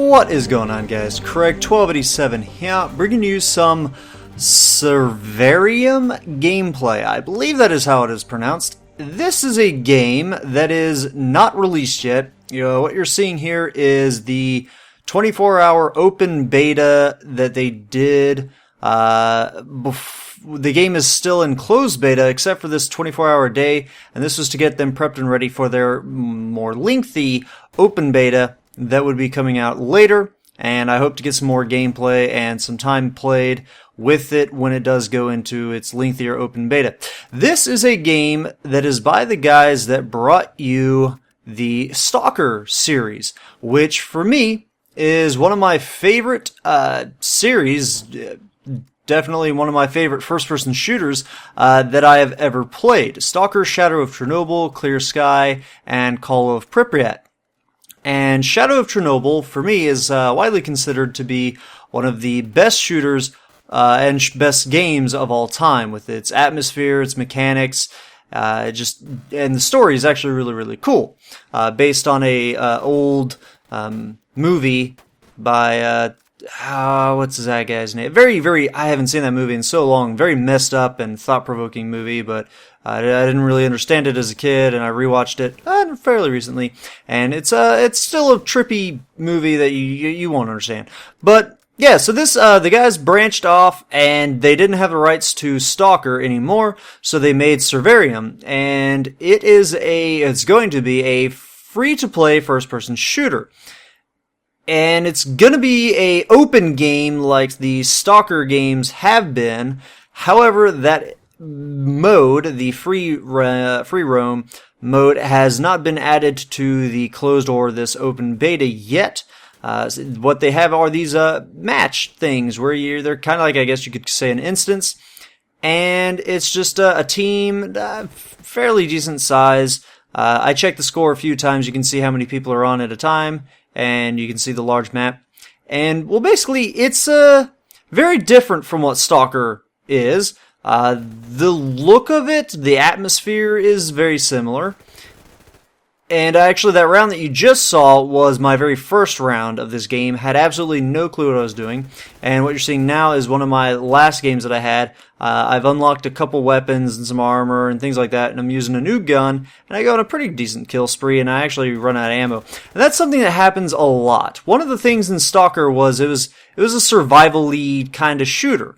What is going on, guys? Craig1287 here, bringing you some Survarium gameplay. I believe that is how it is pronounced. This is a game that is not released yet. What you're seeing here is the 24-hour open beta that they did. The game is still in closed beta except for this 24-hour day, and this was to get them prepped and ready for their more lengthy open beta that would be coming out later, and I hope to get some more gameplay and some time played with it when it does go into its lengthier open beta. This is a game that is by the guys that brought you the STALKER series, which for me is one of my favorite series, definitely one of my favorite first-person shooters that I have ever played. STALKER, Shadow of Chernobyl, Clear Sky, and Call of Pripyat. And Shadow of Chernobyl, for me, is widely considered to be one of the best shooters and best games of all time, with its atmosphere, its mechanics, and the story is actually really, really cool. Based on a old movie by what's that guy's name? I haven't seen that movie in so long. Very messed up and thought-provoking movie, but I didn't really understand it as a kid, and I rewatched it fairly recently. And it's still a trippy movie that you won't understand. But yeah, so this the guys branched off, and they didn't have the rights to STALKER anymore, so they made Survarium, and it's going to be a free-to-play first-person shooter. And it's gonna be a open game like the STALKER games have been. However, that mode, the free roam mode, has not been added to the closed or this open beta yet. What they have are these match things where they're kind of like, I guess you could say, an instance, and it's just a team, fairly decent size. I checked the score a few times. You can see how many people are on at a time, and you can see the large map. And, well, basically, it's very different from what STALKER is. The look of it, the atmosphere is very similar. And actually, that round that you just saw was my very first round of this game. Had absolutely no clue what I was doing. And what you're seeing now is one of my last games that I had. I've unlocked a couple weapons and some armor and things like that, and I'm using a new gun, and I go on a pretty decent kill spree, and I actually run out of ammo. And that's something that happens a lot. One of the things in STALKER was it was a survival-y kind of shooter.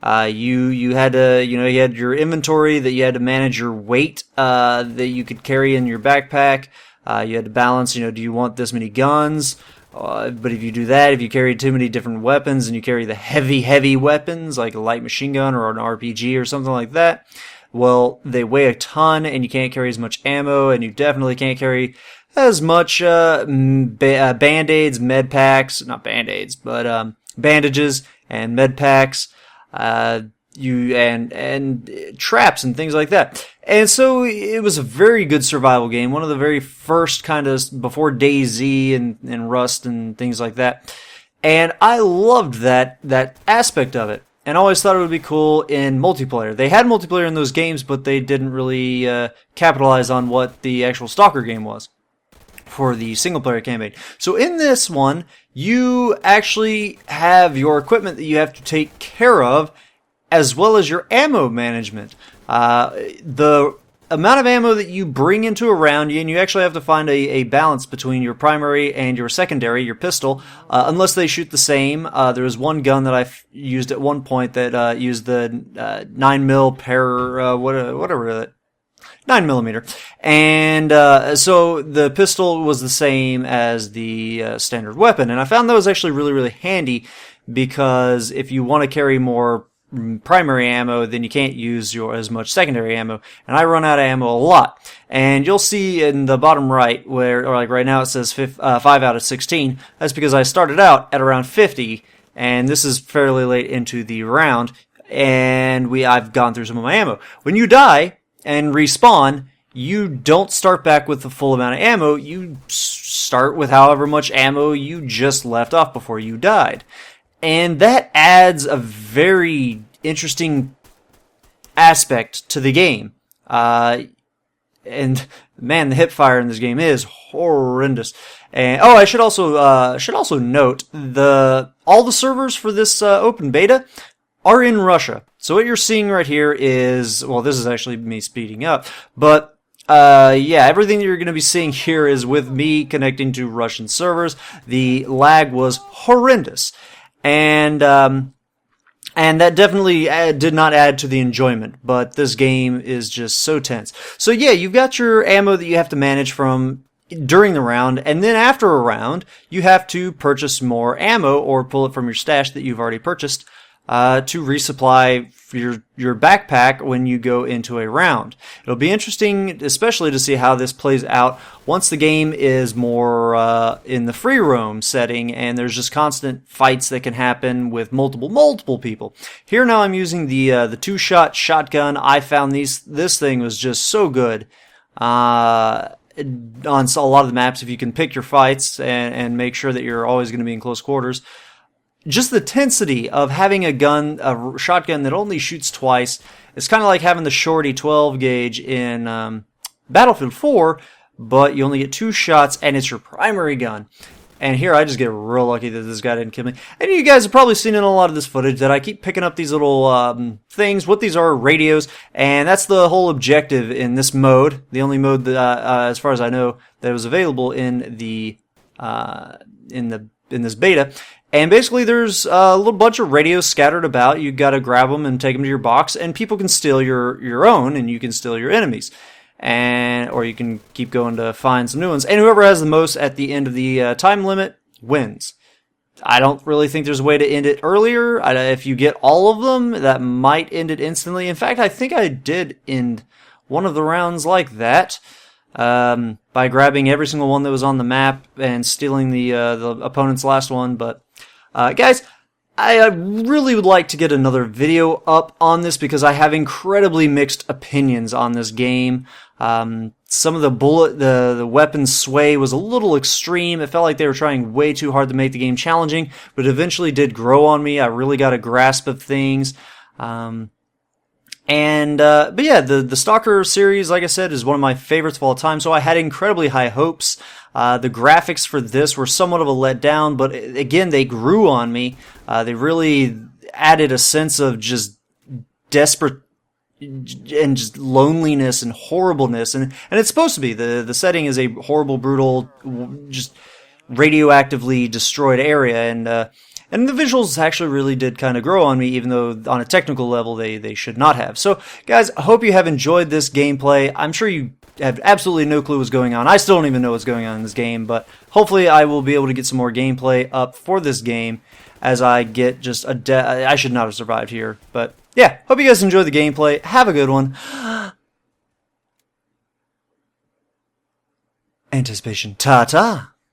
You had to, you had your inventory that you had to manage your weight, that you could carry in your backpack. You had to balance, do you want this many guns? But if you do that, if you carry too many different weapons and you carry the heavy weapons, like a light machine gun or an RPG or something like that, well, they weigh a ton and you can't carry as much ammo, and you definitely can't carry as much, band-aids, med packs, not band-aids, but, bandages and med packs. And traps and things like that. And so it was a very good survival game, one of the very first kind of before DayZ and Rust and things like that. And I loved that aspect of it, and always thought it would be cool in multiplayer. They had multiplayer in those games, but they didn't really capitalize on what the actual STALKER game was for the single-player campaign. So in this one, you actually have your equipment that you have to take care of, as well as your ammo management. The amount of ammo that you bring into a round, and you actually have to find a balance between your primary and your secondary, your pistol, unless they shoot the same. There was one gun that I used at one point that used the 9mm whatever that. 9mm. And so the pistol was the same as the standard weapon. And I found that was actually really, really handy, because if you want to carry more primary ammo, then you can't use as much secondary ammo. And I run out of ammo a lot. And you'll see in the bottom right, or like right now it says 5 out of 16. That's because I started out at around 50, and this is fairly late into the round, and I've gone through some of my ammo. When you die and respawn, you don't start back with the full amount of ammo. You start with however much ammo you just left off before you died. And that adds a very interesting aspect to the game. and man, the hip fire in this game is horrendous. And oh, I should also note all the servers for this open beta are in Russia. So what you're seeing right here is, well, this is actually me speeding up, but yeah, everything that you're going to be seeing here is with me connecting to Russian servers. The lag was horrendous, and that definitely did not add to the enjoyment, but this game is just so tense. So yeah, you've got your ammo that you have to manage from during the round, and then after a round, you have to purchase more ammo or pull it from your stash that you've already purchased to resupply your backpack when you go into a round. It'll be interesting, especially to see how this plays out once the game is more in the free roam setting, and there's just constant fights that can happen with multiple people. Here now I'm using the two-shot shotgun. I found this thing was just so good on a lot of the maps if you can pick your fights and make sure that you're always going to be in close quarters. Just the tensity of having a shotgun that only shoots twice. It's kind of like having the shorty 12 gauge in Battlefield 4, but you only get 2 shots and it's your primary gun. And here I just get real lucky that this guy didn't kill me. And you guys have probably seen in a lot of this footage that I keep picking up these little things. What these are radios, and that's the whole objective in this mode. The only mode that, as far as I know, that was available in this beta. And basically there's a little bunch of radios scattered about. You gotta grab them and take them to your box, and people can steal your own, and you can steal your enemies. Or you can keep going to find some new ones. And whoever has the most at the end of the time limit wins. I don't really think there's a way to end it earlier. If you get all of them, that might end it instantly. In fact, I think I did end one of the rounds like that. By grabbing every single one that was on the map and stealing the opponent's last one. But guys, I really would like to get another video up on this because I have incredibly mixed opinions on this game. Some of the weapon sway was a little extreme. It felt like they were trying way too hard to make the game challenging, but it eventually did grow on me. I really got a grasp of things. But yeah, the Stalker series, like I said, is one of my favorites of all time, so I had incredibly high hopes. The graphics for this were somewhat of a letdown, but again, they grew on me. They really added a sense of just desperate and just loneliness and horribleness, and it's supposed to be. The setting is a horrible, brutal, just radioactively destroyed area, and the visuals actually really did kind of grow on me, even though on a technical level they should not have. So, guys, I hope you have enjoyed this gameplay. I'm sure you have absolutely no clue what's going on. I still don't even know what's going on in this game, but hopefully I will be able to get some more gameplay up for this game as I get just I should not have survived here. But, yeah, hope you guys enjoyed the gameplay. Have a good one. Anticipation. Ta-ta.